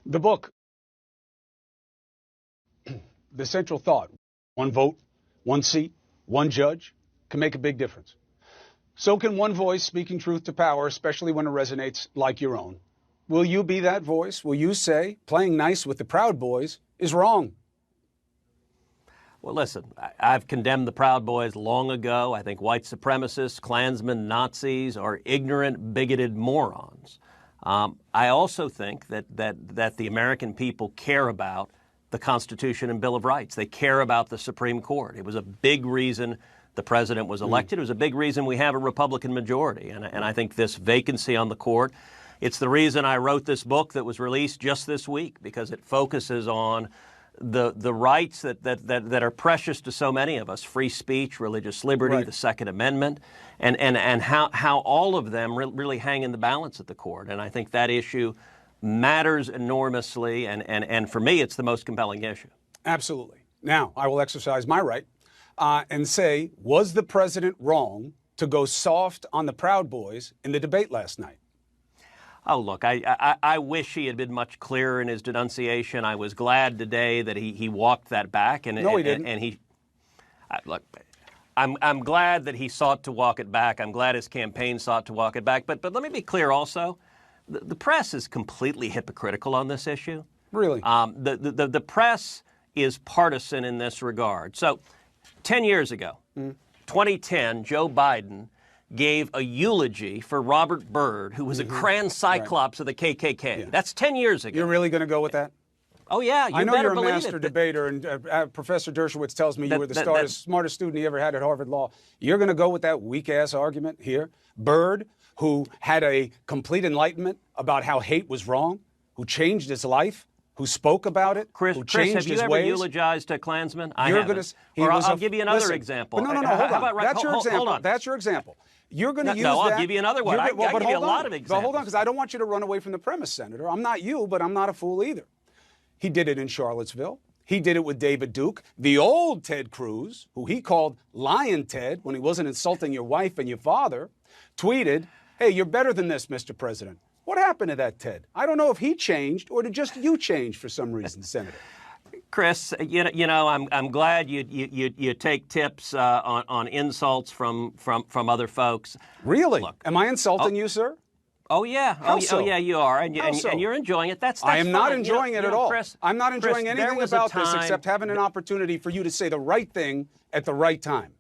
The book, the central thought, one vote, one seat, one judge, can make a big difference. So can one voice speaking truth to power, especially when it resonates like your own. Will you be that voice? Will you say playing nice with the Proud Boys is wrong? Well, listen, I've condemned the Proud Boys long ago. I think white supremacists, Klansmen, Nazis are ignorant, bigoted morons. I also think that the American people care about the Constitution and Bill of Rights. They care about the Supreme Court. It was a big reason the president was elected. It was a big reason we have a Republican majority. And I think this vacancy on the court, it's the reason I wrote this book that was released just this week, because it focuses on the rights that are precious to so many of us: free speech, religious liberty, Right. the Second Amendment, and how all of them really hang in the balance at the court. And I think that issue matters enormously, and for me, it's the most compelling issue. Absolutely. Now, I will exercise my right and say, was the president wrong to go soft on the Proud Boys in the debate last night? Oh, look, I wish he had been much clearer in his denunciation. I was glad today that he walked that back. No, he didn't. Look, I'm glad that he sought to walk it back. I'm glad his campaign sought to walk it back. But let me be clear also. The press is completely hypocritical on this issue. Really? The press is partisan in this regard. So 10 years ago, 2010, Joe Biden gave a eulogy for Robert Byrd, who was a grand cyclops of the KKK. Yeah. That's 10 years ago. You're really going to go with that? Oh, yeah, you I know better you're a believe master it. debater, and Professor Dershowitz tells me you were the that- smartest student he ever had at Harvard Law. You're going to go with that weak-ass argument here? Byrd, who had a complete enlightenment about how hate was wrong, who changed his life, who spoke about it, Chris, who changed have you his ever ways. eulogized a Klansman? I You're haven't. gonna, Or I'll give you another example. But no, How hold on. about- That's your example. Hold on. That's your example. You're going to use No, that. I'll give you another one. You're I but give you a hold lot on. of examples. But hold on, because I don't want you to run away from the premise, Senator. I'm not you, but I'm not a fool either. He did it in Charlottesville. He did it with David Duke. The old Ted Cruz, who he called Lion Ted when he wasn't insulting your wife and your father, tweeted, "Hey, you're better than this, Mr. President." What happened to that Ted? I don't know if he changed or did just you change for some reason, Senator. Chris, you know, I'm glad you take tips on insults from other folks. Really? Look, Am I insulting you, sir? Oh yeah, How so? oh yeah, you are, and How so? you're enjoying it. That's I am fine. not enjoying it at all. Chris, I'm not enjoying Chris, there anything was a about this time- except having an opportunity for you to say the right thing at the right time.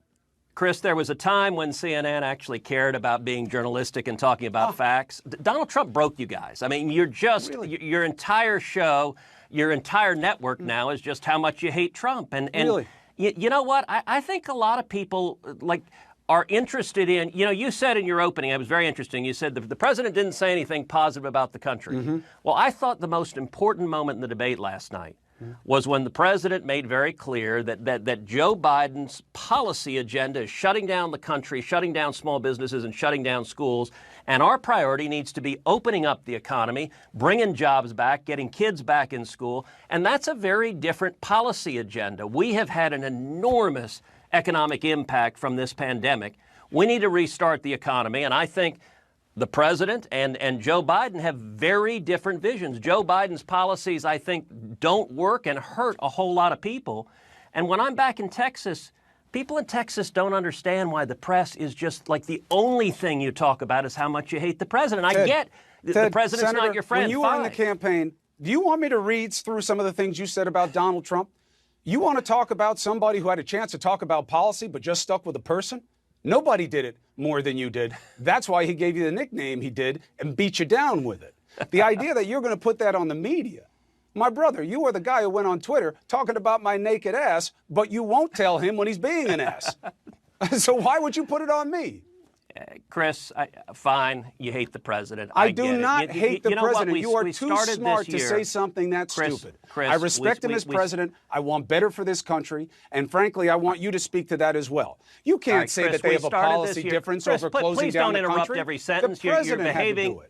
Chris, there was a time when CNN actually cared about being journalistic and talking about facts. Donald Trump broke you guys. I mean, you're just Really? your entire show, your entire network now is just how much you hate Trump. And Really? you know what? I think a lot of people are interested in, you said in your opening, it was very interesting, you said the president didn't say anything positive about the country. Well, I thought the most important moment in the debate last night was when the president made very clear that Joe Biden's policy agenda is shutting down the country, shutting down small businesses, and shutting down schools. And our priority needs to be opening up the economy, bringing jobs back, getting kids back in school. And that's a very different policy agenda. We have had an enormous economic impact from this pandemic. We need to restart the economy. And I think the president and Joe Biden have very different visions. Joe Biden's policies, I think, don't work and hurt a whole lot of people. And when I'm back in Texas, people in Texas don't understand why the press is just like the only thing you talk about is how much you hate the president. I get the president's Senator, not your friend. when you were in the Fine. campaign, do you want me to read through some of the things you said about Donald Trump? You want to talk about somebody who had a chance to talk about policy but just stuck with a person? Nobody did it more than you did. That's why he gave you the nickname he did and beat you down with it. The idea that you're going to put that on the media. My brother, you are the guy who went on Twitter talking about my naked ass, but you won't tell him when he's being an ass. So why would you put it on me? Chris, fine, you hate the president. I get do it. not hate the you know what? president. You are we too started smart this to year. say something that Chris, stupid. Chris, I respect him as we- president. I want better for this country. And frankly, I want you to speak to that as well. You can't All right, say Chris, that they we have a started policy this year. difference Chris, over closing please down don't the interrupt country. every sentence. The You're president behaving. had to do it.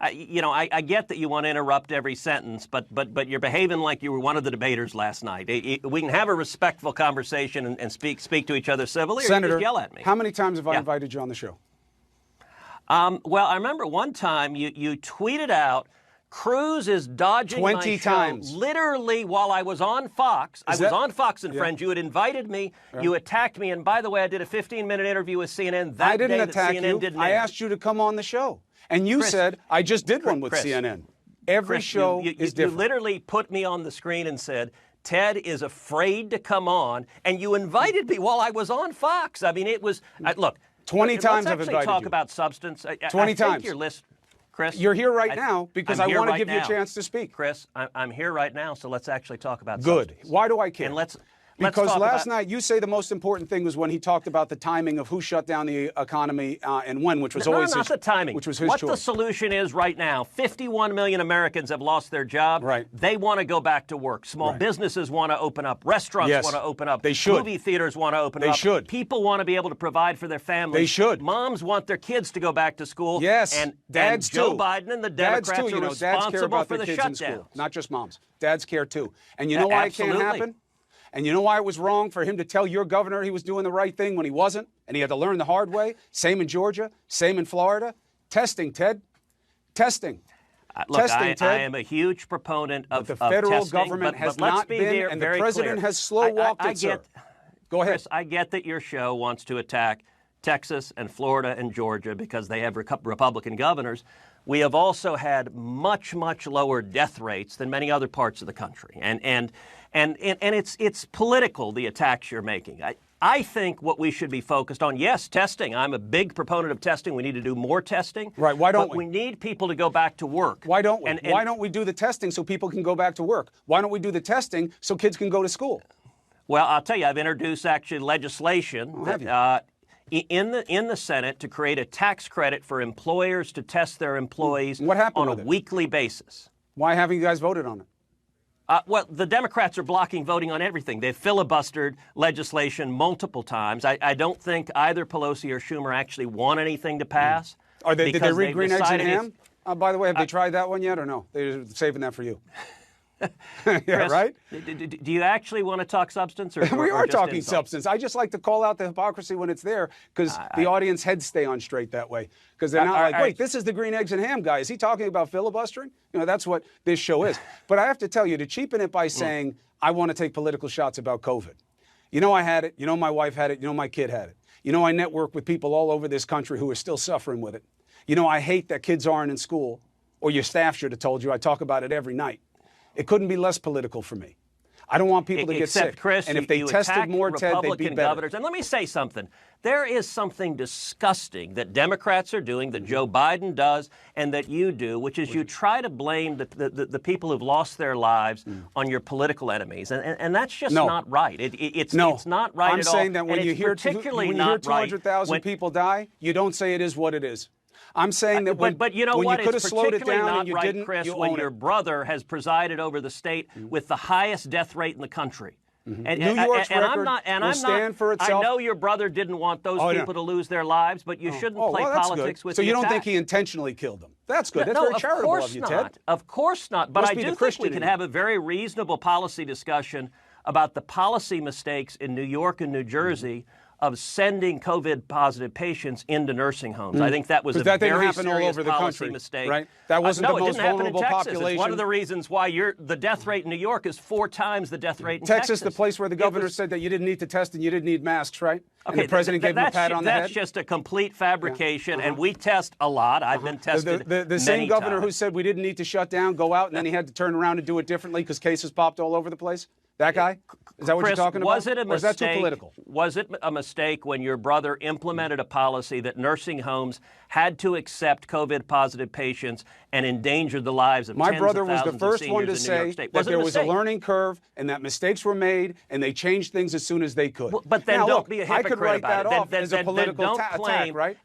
I get that you want to interrupt every sentence, but you're behaving like you were one of the debaters last night. We can have a respectful conversation and speak to each other civilly, or Senator, you just yell at me. how many times have I Yeah. invited you on the show? Well, I remember one time you tweeted out Cruz is dodging 20 my show times. literally while I was on Fox. I was on Fox and Friends. You had invited me. Yeah. You attacked me. And by the way, I did a 15-minute interview with CNN that I didn't day attack that CNN you. didn't I air. asked you to come on the show. And you said, I just did one with CNN. Every show is different. You literally put me on the screen and said, Ted is afraid to come on. And you invited me while I was on Fox. I mean, it was, look. 20 times I've invited you. Let's actually talk about substance. 20 times. Your list. Chris, you're here right now because I want to give you a chance to speak. Chris, I'm here right now, so let's actually talk about Good. substance. Why do I care? And let's because talk last night you say the most important thing was when he talked about the timing of who shut down the economy and when, which was always not the timing. Which was his what choice. The solution is right now. 51 million Americans have lost their job. Right. They want to go back to work. Small businesses want to open up. Restaurants want to open up. They should. Movie theaters want to open up. They should. People want to be able to provide for their families. They should. Moms want their kids to go back to school. Yes. And dads Joe too. Biden and the Democrats dads too. are Dads care responsible about for their the kids in school, shutdowns. not just moms. Dads care too. And you know why it can't happen? And you know why it was wrong for him to tell your governor he was doing the right thing when he wasn't? And he had to learn the hard way? Same in Georgia, same in Florida. Testing, Ted. Testing. Look, testing, Ted. I am a huge proponent of the federal testing, government has but let's not be been, and the president clear. has slow-walked it, sir. Go ahead. Chris, I get that your show wants to attack Texas and Florida and Georgia because they have Republican governors. We have also had much, much lower death rates than many other parts of the country. And it's political, the attacks you're making. I think what we should be focused on, yes, testing. I'm a big proponent of testing. We need to do more testing. Right. Why don't we? But we need people to go back to work. Why don't we? Why don't we do the testing so people can go back to work? Why don't we do the testing so kids can go to school? Well, I'll tell you, I've introduced actually legislation in the Senate to create a tax credit for employers to test their employees on a weekly basis. Why haven't you guys voted on it? Well, the Democrats are blocking voting on everything. They've filibustered legislation multiple times. I don't think either Pelosi or Schumer actually want anything to pass. Did they read Green Eggs and Ham? By the way, have they tried that one yet or no? They're saving that for you. Yeah, Chris, right? Do you actually want to talk substance? We are talking substance. I just like to call out the hypocrisy when it's there because the audience heads stay on straight that way. Because they're not wait, this is the Green Eggs and Ham guy. Is he talking about filibustering? You know, that's what this show is. But I have to tell you, to cheapen it by saying, I want to take political shots about COVID. You know I had it. You know my wife had it. You know my kid had it. You know I network with people all over this country who are still suffering with it. You know I hate that kids aren't in school, or your staff should have told you. I talk about it every night. It couldn't be less political for me. I don't want people to get sick. Chris, and if they tested more, Ted, they'd be better. Governors. And let me say something. There is something disgusting that Democrats are doing, that Joe Biden does, and that you do, which is you try to blame the people who've lost their lives on your political enemies. And that's just not right. It's not right at all. I'm saying that when you hear 200,000 people die, you don't say it is what it is. I'm saying that but you know when what? you could have slowed it down and you right, didn't, Chris, you when own your brother has presided over the state with the highest death rate in the country. And New York's record will stand for itself. I know your brother didn't want those people to lose their lives, but you shouldn't play politics with So you don't attack. think he intentionally killed them? That's good. That's no, very charitable of you, Ted. Of course not. But I do think we can have a very reasonable policy discussion about the policy mistakes in New York and New Jersey of sending COVID-positive patients into nursing homes. I think that was a very serious policy mistake. Right? That wasn't the most vulnerable population. It's one of the reasons why the death rate in New York is 4 times the death rate in Texas. Texas, the place where the governor said that you didn't need to test and you didn't need masks, right? Okay, and the president gave him a pat on the head? That's just a complete fabrication, and we test a lot. I've been tested The same governor times. who said we didn't need to shut down, go out, and then he had to turn around and do it differently because cases popped all over the place? That guy? Is that what you're talking about? Was it a mistake? Or is that too political? Was it a mistake when your brother implemented a policy that nursing homes had to accept COVID-positive patients and endanger the lives of My tens brother of was the thousands first of one seniors to in New York say State? that there was a mistake? learning curve and that mistakes were made and they changed things as soon as they could. But then now, don't look, be a hypocrite I could write about that it. off as a political attack, right?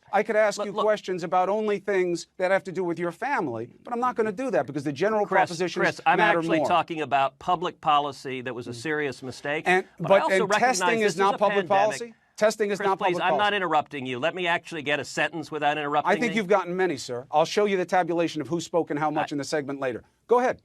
I could ask you questions about only things that have to do with your family, but I'm not going to do that because the general propositions Chris, I'm matter actually more. talking about public policy that was a serious mistake. But testing is not public policy? Testing is not public policy. I'm not interrupting you. Let me actually get a sentence without interrupting I think you've gotten many, sir. I'll show you the tabulation of who spoke and how much in the segment later. Go ahead.